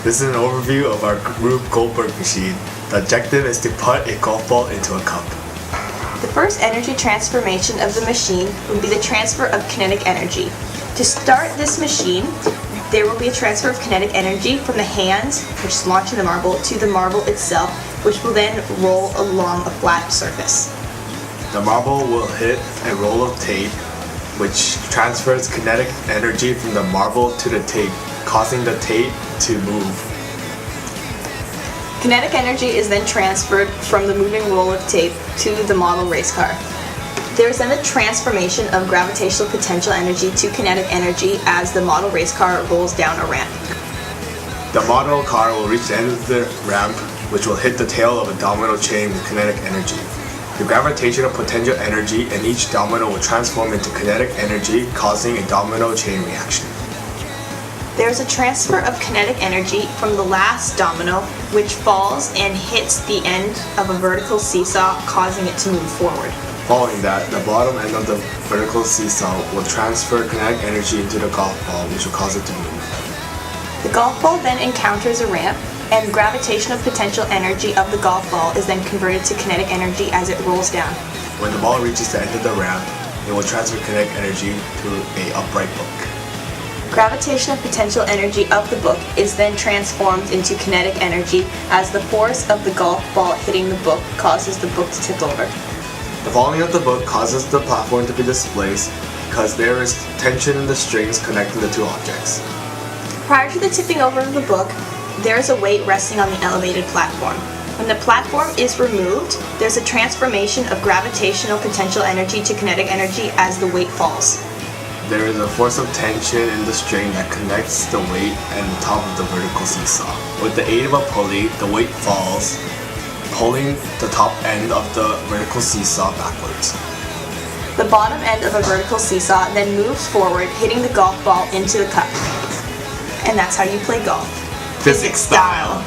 This is an overview of our Rube Goldberg machine. The objective is to put a golf ball into a cup. The first energy transformation of the machine would be the transfer of kinetic energy. To start this machine, there will be a transfer of kinetic energy from the hands, which is launching the marble, to the marble itself, which will then roll along a flat surface. The marble will hit a roll of tape, which transfers kinetic energy from the marble to the tape, causing the tape to move. Kinetic energy is then transferred from the moving roll of tape to the model race car. There is then the transformation of gravitational potential energy to kinetic energy as the model race car rolls down a ramp. The model car will reach the end of the ramp, which will hit the tail of a domino chain with kinetic energy. The gravitational potential energy in each domino will transform into kinetic energy, causing a domino chain reaction. There is a transfer of kinetic energy from the last domino, which falls and hits the end of a vertical seesaw, causing it to move forward. Following that, the bottom end of the vertical seesaw will transfer kinetic energy into the golf ball, which will cause it to move. The golf ball then encounters a ramp, and gravitational potential energy of the golf ball is then converted to kinetic energy as it rolls down. When the ball reaches the end of the ramp, it will transfer kinetic energy to an upright book. Gravitational potential energy of the book is then transformed into kinetic energy as the force of the golf ball hitting the book causes the book to tip over. The falling of the book causes the platform to be displaced because there is tension in the strings connecting the two objects. Prior to the tipping over of the book, there is a weight resting on the elevated platform. When the platform is removed, there's a transformation of gravitational potential energy to kinetic energy as the weight falls. There is a force of tension in the string that connects the weight and the top of the vertical seesaw. With the aid of a pulley, the weight falls, pulling the top end of the vertical seesaw backwards. The bottom end of a vertical seesaw then moves forward, hitting the golf ball into the cup. And that's how you play golf. Physics style.